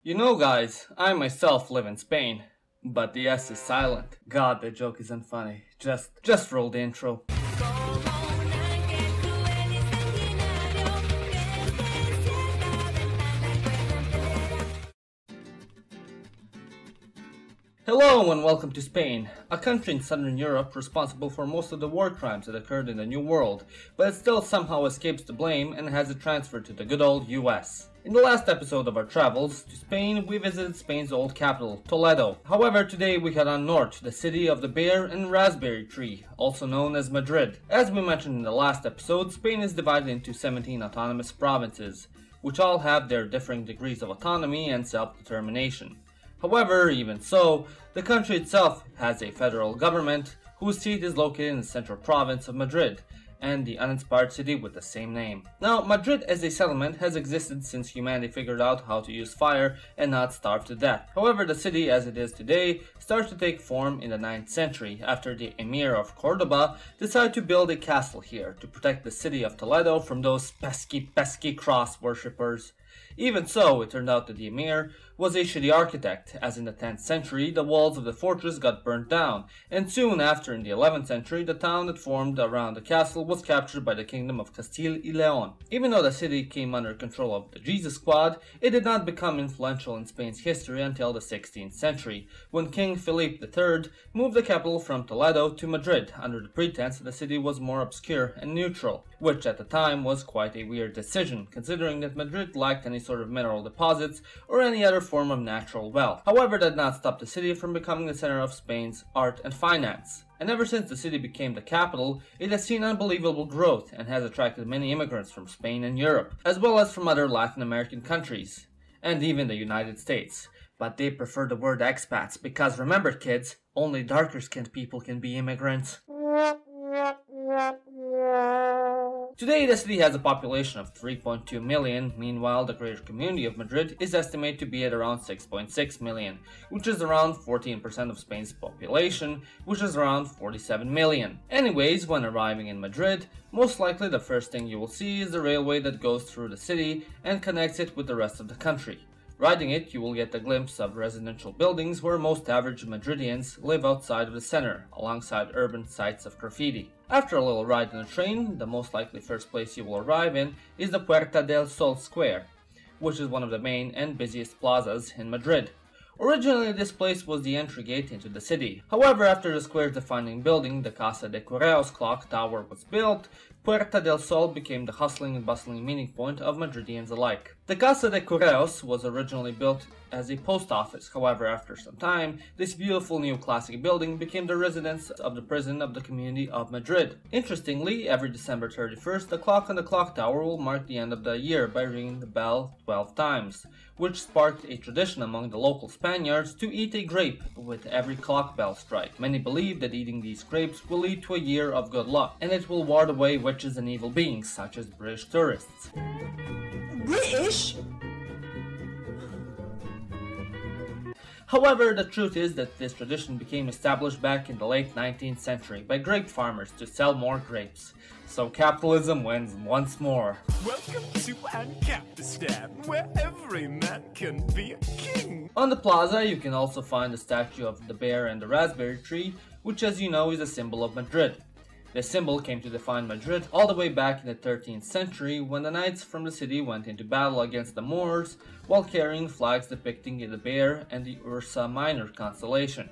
You know guys, I myself live in Spain, but the S is silent. God, the joke isn't funny. Just roll the intro. Hello and welcome to Spain, a country in southern Europe responsible for most of the war crimes that occurred in the New World, but it still somehow escapes the blame and has it transferred to the good old US. In the last episode of our travels to Spain, we visited Spain's old capital, Toledo. However, today we head on north to the city of the bear and raspberry tree, also known as Madrid. As we mentioned in the last episode, Spain is divided into 17 autonomous provinces, which all have their differing degrees of autonomy and self-determination. However, even so, the country itself has a federal government whose seat is located in the central province of Madrid and the uninspired city with the same name. Now, Madrid as a settlement has existed since humanity figured out how to use fire and not starve to death. However, the city as it is today started to take form in the 9th century after the Emir of Cordoba decided to build a castle here to protect the city of Toledo from those pesky cross worshippers. Even so, it turned out that the Emir was a shitty architect, as in the 10th century the walls of the fortress got burnt down, and soon after in the 11th century the town that formed around the castle was captured by the kingdom of Castile y Leon. Even though the city came under control of the Jesus Squad, it did not become influential in Spain's history until the 16th century, when King Philip III moved the capital from Toledo to Madrid under the pretense that the city was more obscure and neutral, which at the time was quite a weird decision, considering that Madrid lacked any sort of mineral deposits or any other form of natural wealth. However, that did not stop the city from becoming the center of Spain's art and finance. And ever since the city became the capital, it has seen unbelievable growth and has attracted many immigrants from Spain and Europe, as well as from other Latin American countries, and even the United States. But they prefer the word expats because remember kids, only darker skinned people can be immigrants. Today, the city has a population of 3.2 million, meanwhile the greater community of Madrid is estimated to be at around 6.6 million, which is around 14% of Spain's population, which is around 47 million. Anyways, when arriving in Madrid, most likely the first thing you will see is the railway that goes through the city and connects it with the rest of the country. Riding it, you will get a glimpse of residential buildings where most average Madridians live outside of the center, alongside urban sites of graffiti. After a little ride in the train, the most likely first place you will arrive in is the Puerta del Sol Square, which is one of the main and busiest plazas in Madrid. Originally, this place was the entry gate into the city. However, after the square's defining building, the Casa de Correos clock tower, was built, Puerta del Sol became the hustling and bustling meeting point of Madridians alike. The Casa de Correos was originally built as a post office. However, after some time, this beautiful new classic building became the residence of the prison of the community of Madrid. Interestingly, every December 31st, the clock on the clock tower will mark the end of the year by ringing the bell 12 times, which sparked a tradition among the local Spaniards to eat a grape with every clock bell strike. Many believe that eating these grapes will lead to a year of good luck, and it will ward away witches and evil beings such as British tourists. British? However, the truth is that this tradition became established back in the late 19th century by grape farmers to sell more grapes. So capitalism wins once more. Welcome to Ancapistan, where every man can be a king. On the plaza, you can also find the statue of the bear and the raspberry tree, which as you know is a symbol of Madrid. This symbol came to define Madrid all the way back in the 13th century when the knights from the city went into battle against the Moors while carrying flags depicting the bear and the Ursa Minor constellation.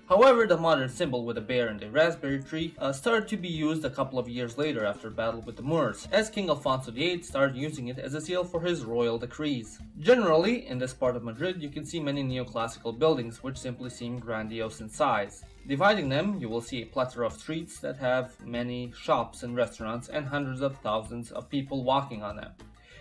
However, the modern symbol with a bear and a raspberry tree started to be used a couple of years later after battle with the Moors, as King Alfonso VIII started using it as a seal for his royal decrees. Generally, in this part of Madrid, you can see many neoclassical buildings which simply seem grandiose in size. Dividing them, you will see a plethora of streets that have many shops and restaurants and hundreds of thousands of people walking on them,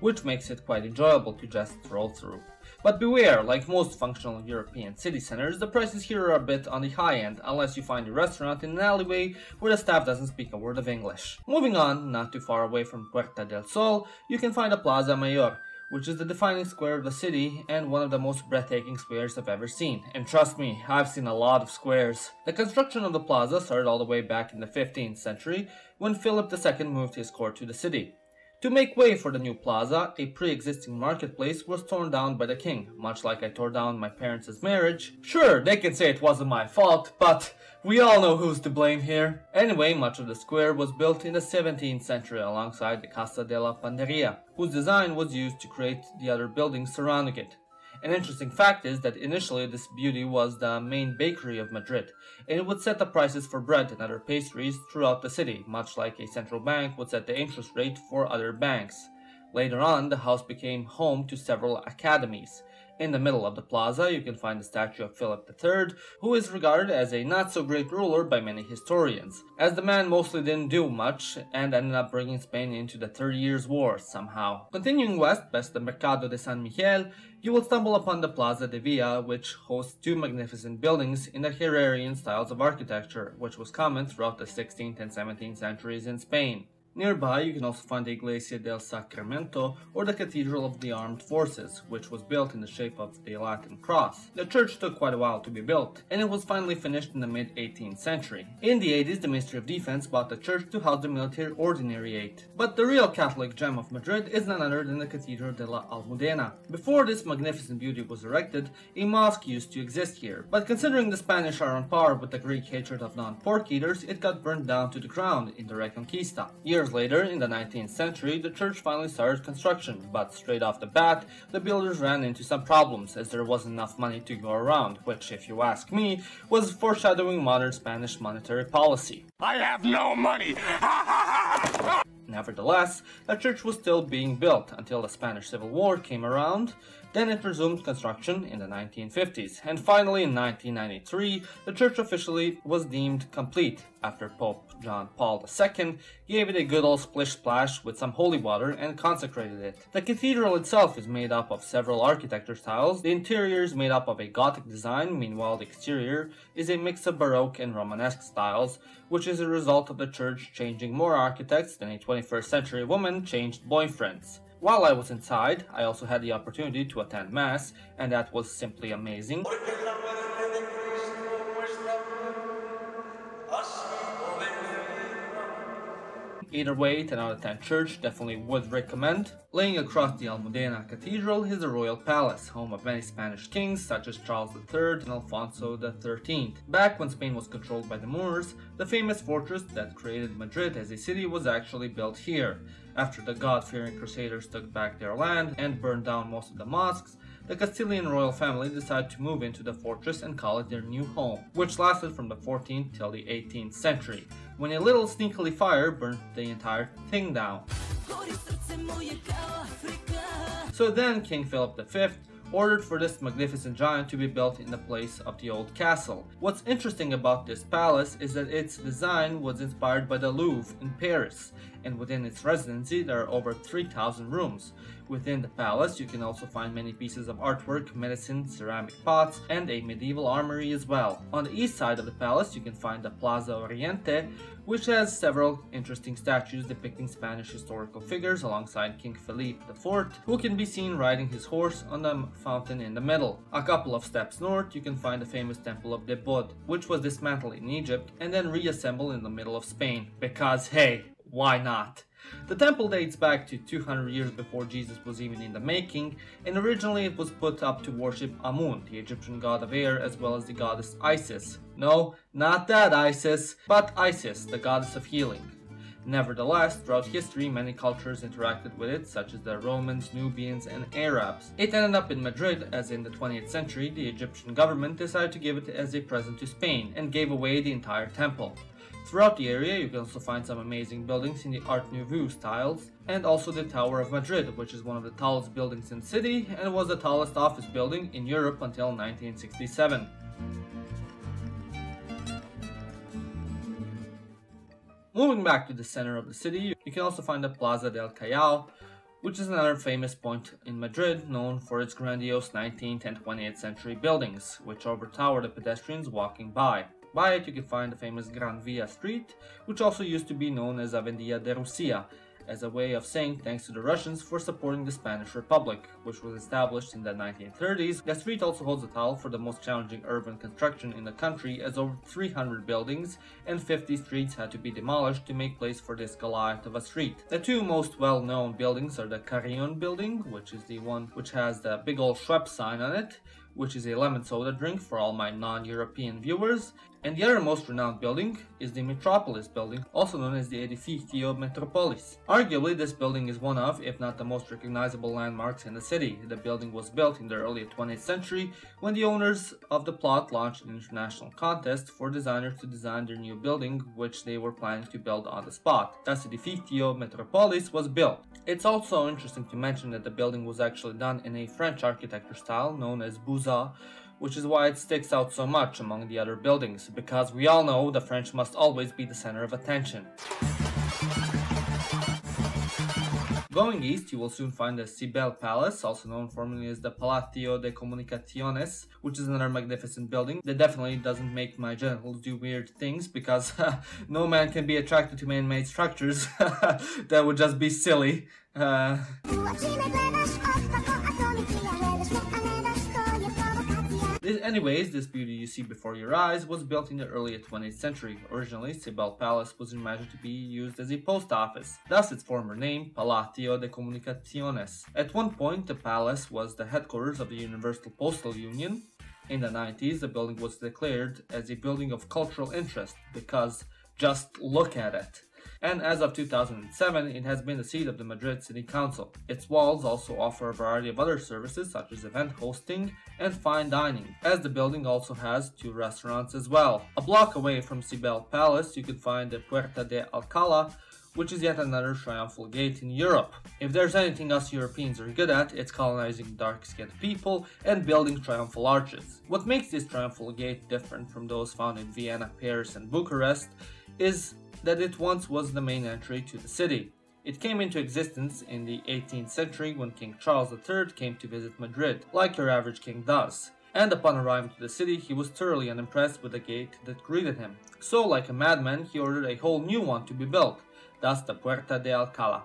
which makes it quite enjoyable to just stroll through. But beware, like most functional European city centers, the prices here are a bit on the high end, unless you find a restaurant in an alleyway where the staff doesn't speak a word of English. Moving on, not too far away from Puerta del Sol, you can find the Plaza Mayor, which is the defining square of the city and one of the most breathtaking squares I've ever seen. And trust me, I've seen a lot of squares. The construction of the plaza started all the way back in the 15th century when Philip II moved his court to the city. To make way for the new plaza, a pre-existing marketplace was torn down by the king, much like I tore down my parents' marriage. Sure, they can say it wasn't my fault, but we all know who's to blame here. Anyway, much of the square was built in the 17th century alongside the Casa de la Panderia, whose design was used to create the other buildings surrounding it. An interesting fact is that initially this beauty was the main bakery of Madrid, and it would set the prices for bread and other pastries throughout the city, much like a central bank would set the interest rate for other banks. Later on, the house became home to several academies. In the middle of the plaza, you can find the statue of Philip III, who is regarded as a not-so-great ruler by many historians, as the man mostly didn't do much and ended up bringing Spain into the 30 Years' War somehow. Continuing west, past the Mercado de San Miguel, you will stumble upon the Plaza De Villa, which hosts two magnificent buildings in the Herrerian styles of architecture, which was common throughout the 16th and 17th centuries in Spain. Nearby, you can also find the Iglesia del Sacramento, or the Cathedral of the Armed Forces, which was built in the shape of the Latin cross. The church took quite a while to be built, and it was finally finished in the mid-18th century. In the 80s, the Ministry of Defense bought the church to house the military ordinariate. But the real Catholic gem of Madrid is none other than the Cathedral De La Almodena. Before this magnificent beauty was erected, a mosque used to exist here, but considering the Spanish are on par with the Greek hatred of non-pork eaters, it got burned down to the ground in the Reconquista. Years later, in the 19th century, the church finally started construction, but straight off the bat, the builders ran into some problems as there wasn't enough money to go around, which, if you ask me, was foreshadowing modern Spanish monetary policy. I have no money! Nevertheless, the church was still being built until the Spanish Civil War came around. Then it resumed construction in the 1950s, and finally in 1993, the church officially was deemed complete after Pope John Paul II gave it a good old splish-splash with some holy water and consecrated it. The cathedral itself is made up of several architecture styles. The interior is made up of a Gothic design, meanwhile the exterior is a mix of Baroque and Romanesque styles, which is a result of the church changing more architects than a 21st century woman changed boyfriends. While I was inside, I also had the opportunity to attend Mass, and that was simply amazing. Either way, 10 out of 10 church, definitely would recommend. Laying across the Almudena Cathedral is the Royal Palace, home of many Spanish kings such as Charles III and Alfonso XIII. Back when Spain was controlled by the Moors, the famous fortress that created Madrid as a city was actually built here. After the God-fearing Crusaders took back their land and burned down most of the mosques, the Castilian royal family decided to move into the fortress and call it their new home, which lasted from the 14th till the 18th century, when a little sneakily fire burnt the entire thing down. So then King Philip V ordered for this magnificent giant to be built in the place of the old castle. What's interesting about this palace is that its design was inspired by the Louvre in Paris, and within its residency there are over 3,000 rooms. Within the palace you can also find many pieces of artwork, medicine, ceramic pots, and a medieval armory as well. On the east side of the palace you can find the Plaza Oriente, which has several interesting statues depicting Spanish historical figures alongside King Felipe IV, who can be seen riding his horse on the fountain in the middle. A couple of steps north you can find the famous Temple of Debod, which was dismantled in Egypt and then reassembled in the middle of Spain, because hey, why not? The temple dates back to 200 years before Jesus was even in the making, and originally it was put up to worship Amun, the Egyptian god of air, as well as the goddess Isis. No, not that Isis, but Isis, the goddess of healing. Nevertheless, throughout history, many cultures interacted with it, such as the Romans, Nubians, and Arabs. It ended up in Madrid, as in the 20th century, the Egyptian government decided to give it as a present to Spain, and gave away the entire temple. Throughout the area, you can also find some amazing buildings in the Art Nouveau styles, and also the Tower of Madrid, which is one of the tallest buildings in the city, and was the tallest office building in Europe until 1967. Moving back to the center of the city, you can also find the Plaza del Caja, which is another famous point in Madrid, known for its grandiose 19th and 20th century buildings, which overtower the pedestrians walking by. By it you can find the famous Granvilla Street, which also used to be known as Avenida de Rusia, as a way of saying thanks to the Russians for supporting the Spanish Republic, which was established in the 1930s. The street also holds the title for the most challenging urban construction in the country, as over 300 buildings and 50 streets had to be demolished to make place for this Goliath of a street. The two most well-known buildings are the Carillon building, which is the one which has the big old Schweppes sign on it, which is a lemon soda drink for all my non-European viewers, and the other most renowned building is the Metropolis building, also known as the Edificio Metropolis. Arguably, this building is one of, if not the most recognizable landmarks in the city. The building was built in the early 20th century when the owners of the plot launched an international contest for designers to design their new building, which they were planning to build on the spot. Thus, Edificio Metropolis was built. It's also interesting to mention that the building was actually done in a French architecture style known as Beaux-Arts, which is why it sticks out so much among the other buildings, because we all know the French must always be the center of attention. Going east, you will soon find the Sibel Palace, also known formerly as the Palacio de Comunicaciones, which is another magnificent building that definitely doesn't make my genitals do weird things, because no man can be attracted to man-made structures. That would just be silly. Anyways, this beauty you see before your eyes was built in the early 20th century. Originally, Sibel Palace was imagined to be used as a post office, thus its former name, Palacio de Comunicaciones. At one point, the palace was the headquarters of the Universal Postal Union. In the 90s, the building was declared as a building of cultural interest, because just look at it. And as of 2007, it has been the seat of the Madrid City Council. Its walls also offer a variety of other services such as event hosting and fine dining, as the building also has two restaurants as well. A block away from Sibel Palace, you can find the Puerta De Alcala, which is yet another triumphal gate in Europe. If there's anything us Europeans are good at, it's colonizing dark-skinned people and building triumphal arches. What makes this triumphal gate different from those found in Vienna, Paris and Bucharest is that it once was the main entry to the city. It came into existence in the 18th century when King Charles III came to visit Madrid, like your average king does. And upon arriving to the city, he was thoroughly unimpressed with the gate that greeted him. So, like a madman, he ordered a whole new one to be built, thus the Puerta De Alcala.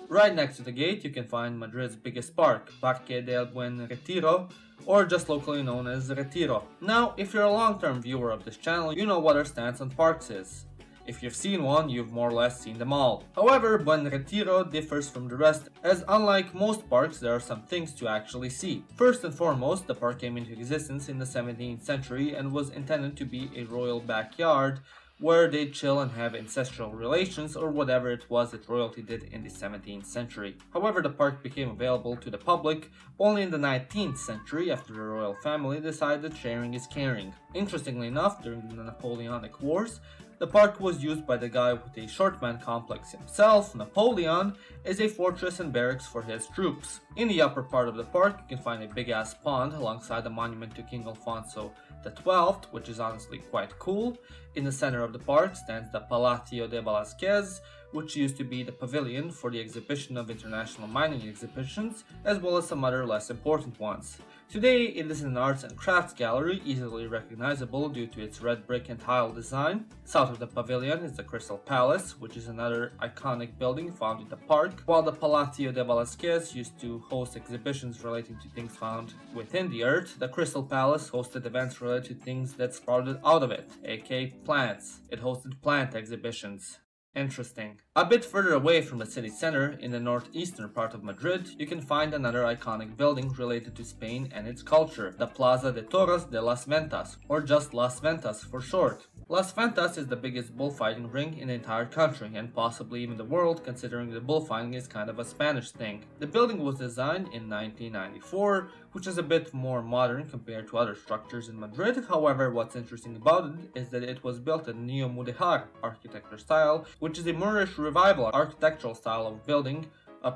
Right next to the gate, you can find Madrid's biggest park, Parque del Buen Retiro, or just locally known as Retiro. Now, if you're a long-term viewer of this channel, you know what our stance on parks is. If you've seen one, you've more or less seen them all. However, Buen Retiro differs from the rest, as unlike most parks, there are some things to actually see. First and foremost, the park came into existence in the 17th century and was intended to be a royal backyard where they'd chill and have ancestral relations or whatever it was that royalty did in the 17th century. However, the park became available to the public only in the 19th century after the royal family decided that sharing is caring. Interestingly enough, during the Napoleonic Wars, the park was used by the guy with the short-man complex himself, Napoleon, as a fortress and barracks for his troops. In the upper part of the park, you can find a big-ass pond alongside the monument to King Alfonso XII, which is honestly quite cool. In the center of the park stands the Palacio De Valasquez, which used to be the pavilion for the exhibition of international mining exhibitions, as well as some other less important ones. Today, it is an arts and crafts gallery, easily recognizable due to its red brick and tile design. South of the pavilion is the Crystal Palace, which is another iconic building found in the park. While the Palacio de Valasquez used to host exhibitions relating to things found within the earth, the Crystal Palace hosted events related to things that sprouted out of it, aka plants. It hosted plant exhibitions. Interesting. A bit further away from the city center, in the northeastern part of Madrid, you can find another iconic building related to Spain and its culture, the Plaza de Torres de las Ventas, or just Las Ventas for short. Las Ventas is the biggest bullfighting ring in the entire country, and possibly even the world, considering that bullfighting is kind of a Spanish thing. The building was designed in 1994, which is a bit more modern compared to other structures in Madrid. However, what's interesting about it is that it was built in Neo-Mudéjar architecture style, which is a Moorish revival architectural style of building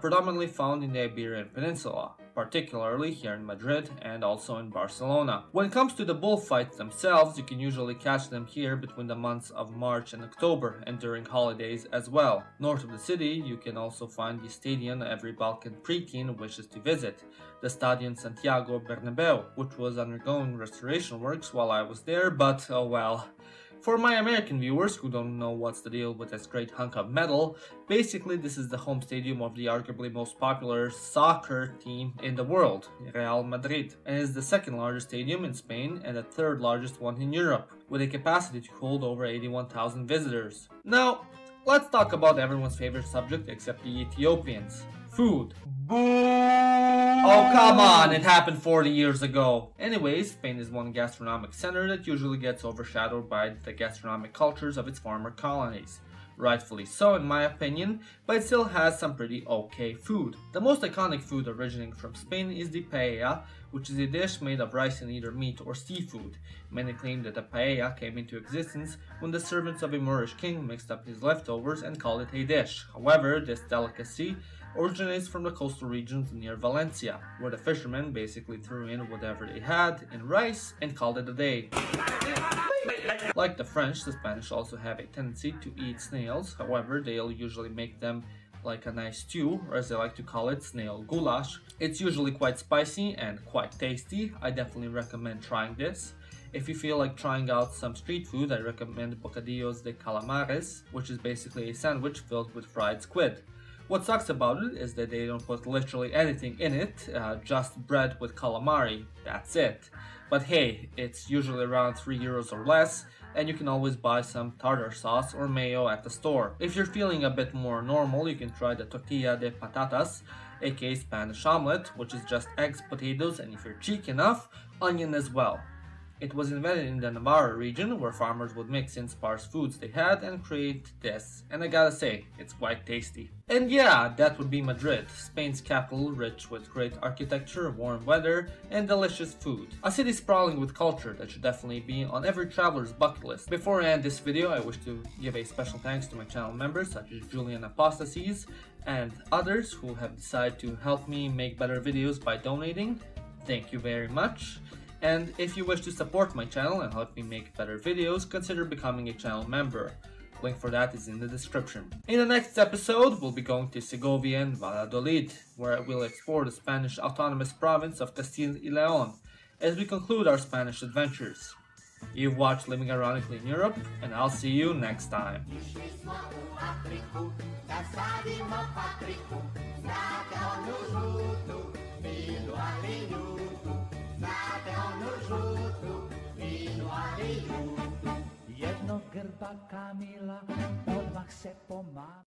predominantly found in the Iberian Peninsula, particularly here in Madrid and also in Barcelona. When it comes to the bullfights themselves, you can usually catch them here between the months of March and October, and during holidays as well. North of the city, you can also find the stadium every Balkan preteen wishes to visit, the Stadion Santiago Bernabeu, which was undergoing restoration works while I was there, but oh well. For my American viewers who don't know what's the deal with this great hunk of metal, basically this is the home stadium of the arguably most popular soccer team in the world, Real Madrid, and is the second largest stadium in Spain and the third largest one in Europe, with a capacity to hold over 81,000 visitors. Now, let's talk about everyone's favorite subject except the Ethiopians. Food. Oh, come on, it happened 40 years ago. Anyways, Spain is one gastronomic center that usually gets overshadowed by the gastronomic cultures of its former colonies. Rightfully so in my opinion, but it still has some pretty okay food. The most iconic food originating from Spain is the paella, which is a dish made of rice and either meat or seafood. Many claim that the paella came into existence when the servants of a Moorish king mixed up his leftovers and called it a dish. However, this delicacy originates from the coastal regions near Valencia, where the fishermen basically threw in whatever they had in rice and called it a day. Like the French, the Spanish also have a tendency to eat snails. However, they'll usually make them like a nice stew, or as they like to call it, snail goulash. It's usually quite spicy and quite tasty. I definitely recommend trying this. If you feel like trying out some street food, I recommend Poccadillos De Calamares, which is basically a sandwich filled with fried squid. What sucks about it is that they don't put literally anything in it, just bread with calamari, that's it. But hey, it's usually around €3 or less, and you can always buy some tartar sauce or mayo at the store. If you're feeling a bit more normal, you can try the tortilla de patatas, aka Spanish omelet, which is just eggs, potatoes, and if you're cheeky enough, onion as well. It was invented in the Navarra region, where farmers would mix in sparse foods they had and create this, and I gotta say, it's quite tasty. And yeah, that would be Madrid, Spain's capital, rich with great architecture, warm weather, and delicious food. A city sprawling with culture that should definitely be on every traveler's bucket list. Before I end this video, I wish to give a special thanks to my channel members such as Julian Apostasies and others who have decided to help me make better videos by donating. Thank you very much. And if you wish to support my channel and help me make better videos, consider becoming a channel member. Link for that is in the description. In the next episode, we'll be going to Segovia and Valladolid, where we'll explore the Spanish autonomous province of Castile y León, as we conclude our Spanish adventures. You've watched Living Ironically in Europe, and I'll see you next time. Jedno grba Kamila odmah se pomama.